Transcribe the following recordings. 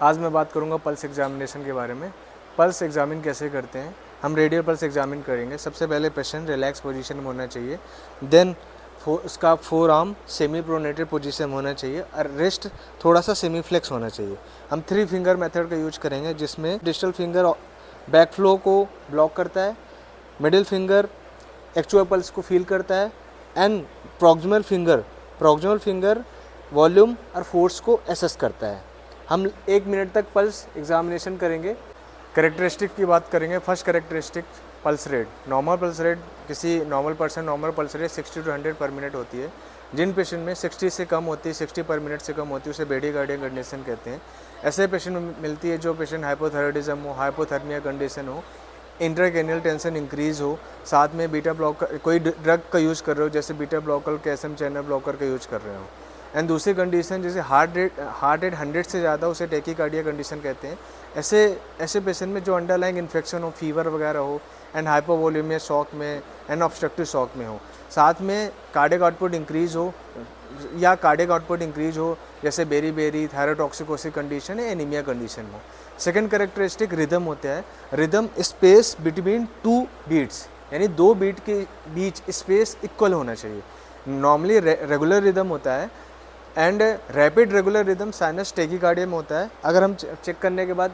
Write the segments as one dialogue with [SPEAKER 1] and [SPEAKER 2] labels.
[SPEAKER 1] आज मैं बात करूंगा पल्स एग्जामिनेशन के बारे में। पल्स एग्जामिन कैसे करते हैं। हम रेडियल पल्स एग्जामिन करेंगे। सबसे पहले पेशेंट रिलैक्स पोजीशन में होना चाहिए, देन उसका four arm semi pronated position में होना चाहिए और रिस्ट थोड़ा सा सेमी फ्लेक्स होना चाहिए। हम 3 फिंगर मेथड का यूज करेंगे, जिसमें डिजिटल फिंगर बैक फ्लो को ब्लॉक करता है, मिडिल फिंगर एक्चुअल पल्स को फील करता है एंड प्रॉक्सिमल फिंगर वॉल्यूम और फोर्स को एसेस करता है। हम 1 मिनट तक पल्स एग्जामिनेशन करेंगे। करेक्टरिस्टिक की बात करेंगे। First characteristic pulse rate. Normal pulse rate किसी normal person normal pulse rate 60 to 100 पर मिनट होती है। जिन पेशेंट में 60 से कम होती है, 60 पर मिनट से कम होती है, उसे ब्रेडिकार्डिया कंडीशन कहते हैं। ऐसे पेशेंट मिलती है जो पेशेंट हाइपोथायराइडिज्म हो, हाइपोथर्मिया कंडीशन हो, इंट्राक्रैनियल टेंशन इंक्रीज हो, साथ में बीटा ब्लॉकर कोई ड्रग का यूज़ कर रहे हो, जैसे beta blocker, calcium channel blocker का यूज़ कर रहे हो। एंड दूसरी कंडीशन जैसे हार्ट रेट 100 से ज़्यादा, उसे टैकीकार्डिया कंडीशन कहते हैं। ऐसे पेशेंट में जो अंडरलाइंग इन्फेक्शन हो, फीवर वगैरह हो एंड हाइपोवोलेमिया शॉक में एंड ऑब्स्ट्रक्टिव शॉक में हो, साथ में कार्डियक आउटपुट इंक्रीज हो जैसे बेरी थायरोटॉक्सिकोसिस कंडीशन है, एनीमिया कंडीशन हो। सेकंड कैरेक्टरिस्टिक रिदम होता है। रिदम स्पेस बिटवीन 2 बीट्स, यानी 2 बीट के बीच स्पेस इक्वल होना चाहिए। नॉर्मली रेगुलर रिदम होता है and rapid regular rhythm sinus tachycardia में होता है। अगर हम चेक करने के बाद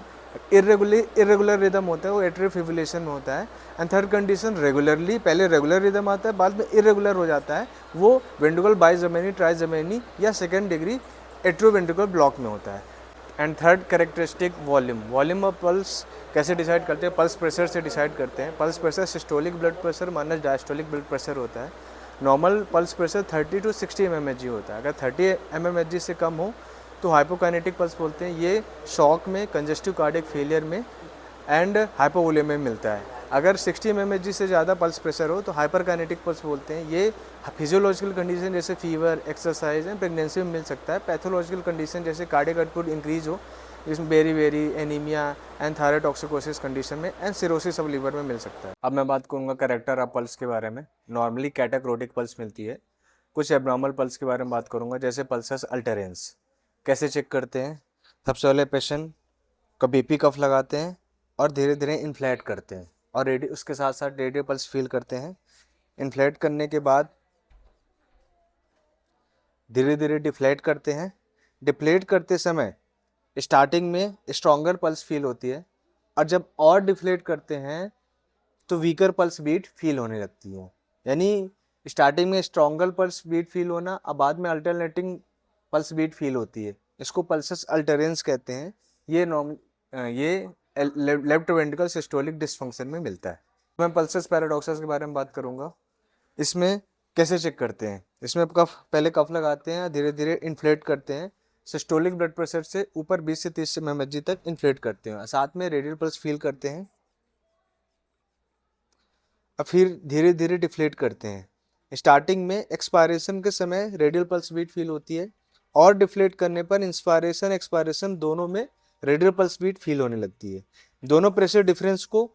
[SPEAKER 1] इरेगुलर रिदम होता है, वो एट्रियल फिब्रिलेशन में होता है। एंड थर्ड कंडीशन रेगुलरली, पहले रेगुलर रिदम आता है, बाद में इरेगुलर हो जाता है, वो वेंट्रिकल बाइजमेनी, ट्राइजमेनी या सेकेंड डिग्री एट्रोवेंट्रिकल ब्लॉक में होता है। And third characteristic volume of pulse कैसे डिसाइड करते हैं? पल्स प्रेशर से डिसाइड करते हैं। Pulse pressure systolic blood pressure minus diastolic blood pressure होता है। Normal pulse pressure 30 to 60 mmHg होता है। अगर 30 mmHg से कम हो तो हाइपोकाइनेटिक पल्स बोलते हैं। ये शॉक में, कंजेस्टिव कार्डियक फेलियर में एंड हाइपोवोलेमिया में मिलता है। अगर 60 mmHg से ज़्यादा पल्स प्रेशर हो तो हाइपरकाइनेटिक पल्स बोलते हैं। ये फिजियोलॉजिकल कंडीशन जैसे फीवर, एक्सरसाइज एंड प्रेगनेंसी में मिल सकता है। पैथोलॉजिकल कंडीशन जैसे कार्डियक आउटपुट इंक्रीज हो, जिसमें beriberi anaemia and thyrotoxicosis condition में एंड सिरोसिस ऑफ लीवर में मिल सकता है। अब मैं बात करूँगा कैरेक्टर ऑफ पल्स के बारे में। नॉर्मली कैटाक्रोटिक पल्स मिलती है। कुछ एब्नॉर्मल पल्स के बारे में बात करूँगा, जैसे पल्सस अल्टरेंस। कैसे चेक करते हैं? सबसे पहले पेशेंट का बीपी कफ लगाते हैं और धीरे धीरे इन्फ्लेट करते हैं और उसके साथ साथ रेडियो पल्स फील करते हैं। इन्फ्लेट करने के बाद धीरे धीरे डिफ्लेट करते हैं। डिफ्लेट करते समय स्टार्टिंग में स्ट्रॉन्गर पल्स फील होती है और जब और डिफ्लेट करते हैं तो वीकर पल्स बीट फील होने लगती है। यानी स्टार्टिंग में स्ट्रॉन्गर पल्स बीट फील होना और बाद में अल्टरनेटिंग पल्स बीट फील होती है। इसको पल्सस अल्टरेंस कहते हैं। ये लेफ्ट वेंट्रिकल सिस्टोलिक डिसफंक्शन में मिलता है। मैं पल्सस पैराडॉक्सस के बारे में बात करूंगा। इसमें कैसे चेक करते हैं? इसमें पहले कफ लगाते हैं, धीरे धीरे इन्फ्लेट करते हैं। सिस्टोलिक ब्लड प्रेशर से ऊपर 20 से 30 mmHg तक इन्फ्लेट करते हैं, साथ में रेडियल पल्स फील करते हैं और फिर धीरे धीरे डिफ्लेट करते हैं। स्टार्टिंग में एक्सपायरेशन के समय रेडियल पल्स बीट फील होती है और डिफ्लेट करने पर इंस्पायरेशन एक्सपायरेशन दोनों में रेडियल पल्स बीट फील होने लगती है। दोनों प्रेशर डिफरेंस को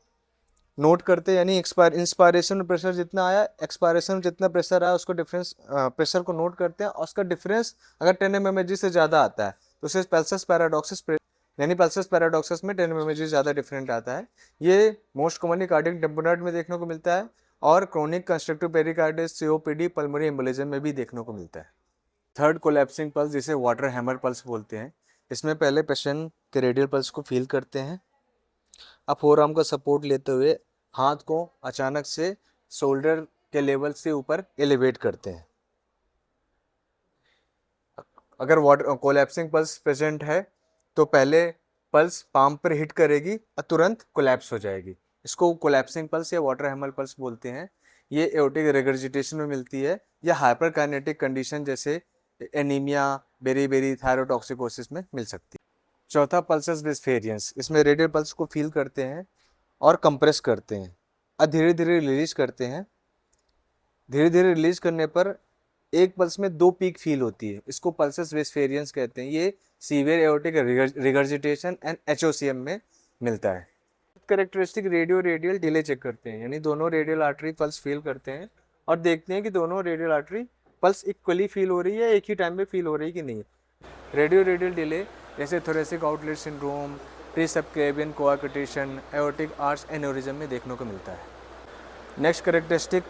[SPEAKER 1] नोट करते हैं, यानी इंस्पायरेशन में प्रेशर जितना आया, एक्सपायरेशन में जितना प्रेशर आया, उसको डिफरेंस प्रेशर को नोट करते हैं और उसका डिफरेंस अगर 10 mmHg से ज़्यादा आता है तो उसे पल्सस पैराडॉक्सस, यानी पल्सस पैराडॉक्सस में 10 mmHg ज़्यादा डिफरेंट आता है। ये मोस्ट कॉमनली कार्डियक टेम्पोनेट में देखने को मिलता है और chronic constructive pericarditis, COPD, pulmonary embolism में भी देखने को मिलता है। थर्ड कोलैप्सिंग पल्स, जिसे वाटर हैमर पल्स बोलते हैं। इसमें पहले पेशेंट के रेडियल पल्स को फील करते हैं। अब फोर आर्म का सपोर्ट लेते हुए हाथ को अचानक से शोल्डर के लेवल से ऊपर एलिवेट करते हैं। अगर वाटर कोलैप्सिंग पल्स प्रेजेंट है तो पहले पल्स पाम पर हिट करेगी और तुरंत कोलैप्स हो जाएगी। इसको कोलैप्सिंग पल्स या वाटर हैमर पल्स बोलते हैं। ये एओर्टिक रिगर्जिटेशन में मिलती है या हाइपरकाइनेटिक कंडीशन जैसे एनीमिया, बेरी थायरोटॉक्सिकोसिस में मिल सकती है। चौथा पल्सस डिस्फेरियंस। इसमें रेडियल पल्स को फील करते हैं और कंप्रेस करते हैं और धीरे धीरे रिलीज करते हैं। धीरे धीरे रिलीज करने पर एक पल्स में 2 पीक फील होती है। इसको पल्सस डिस्फेरियंस कहते हैं। ये सीवियर एओर्टिक रिगर्जिटेशन एंड एचओसीएम में मिलता है। कैरेक्टरिस्टिक रेडियल डिले चेक करते हैं, यानी दोनों रेडियल आर्टरी पल्स फील करते हैं और देखते हैं कि दोनों radial artery pulse equally feel हो रही है, एक ही टाइम में फील हो रही है कि नहीं। रेडियल डिले जैसे thoracic outlet syndrome, pre subclavian coarctation, aortic arch aneurysm में देखने को मिलता है। Next characteristic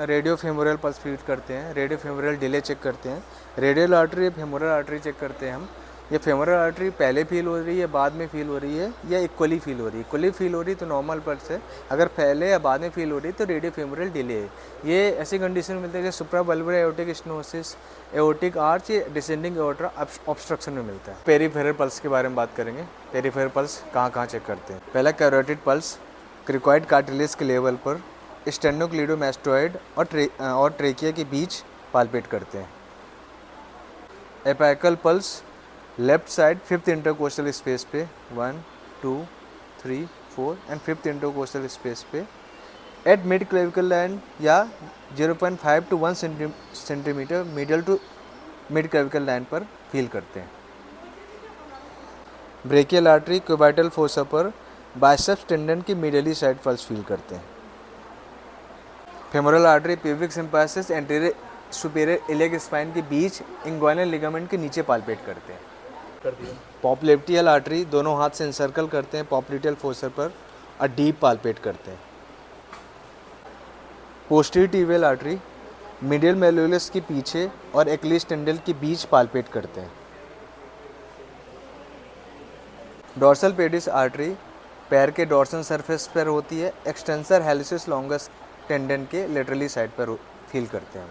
[SPEAKER 1] radio femoral pulse feed करते हैं, रेडियो फेमोरल डिले चेक करते हैं, radial artery femoral artery check करते हैं हम। ये फेमोरल आर्टरी पहले फील हो रही है, बाद में फील हो रही है, या इक्वली फील हो रही है। इक्वली फील हो रही तो नॉर्मल पल्स है, अगर पहले या बाद में फील हो रही तो रेडियो फेमोरल डिले है। ये ऐसी कंडीशन में मिलता है जैसे सुप्राबल्बर aortic stenosis, aortic arch, descending aorta obstruction में मिलता है। पेरीफेरल पल्स के बारे में बात करेंगे। पेरीफेरल पल्स कहाँ कहाँ चेक करते हैं। पहला कैरोटिड पल्स क्रिकॉइड कार्टिलेज के लेवल पर स्टेनोक्लीडोमास्टोइड और ट्रेकिया के बीच पाल्पेट करते हैं। Apical pulse left side 5th intercostal space पे 1, 2, 3, 4 एंड 5th इंटरकोस्टल स्पेस पे एट मिड क्लेविकल लाइन या 0.5 to 1 centimetre middle to mid clavicle line पर फील करते हैं। ब्रेकियल आर्टरी क्यूबाइटल फोसा पर बाइसेप्स टेंडन की मिडली साइड पल्स फील करते हैं। Femoral artery pubic symphysis anterior superior iliac spine के बीच इंग्वाइनल लिगामेंट के नीचे पाल्पेट करते हैं। पॉपलेटियल आर्टरी दोनों हाथ से इंसर्कल करते हैं पॉपलेटियल फोसर पर और डीप पाल्पेट करते हैं। पोस्टीरियर टिबियल आर्टरी मीडियल मेल्यूलस के पीछे और एक्लिस टेंडल के बीच पाल्पेट करते हैं। डॉर्सल पेडिस आर्टरी पैर के डॉर्सल सरफेस पर होती है, एक्सटेंसर हेलिसिस लॉन्गस टेंडन के लेटरली साइड पर फील करते हैं।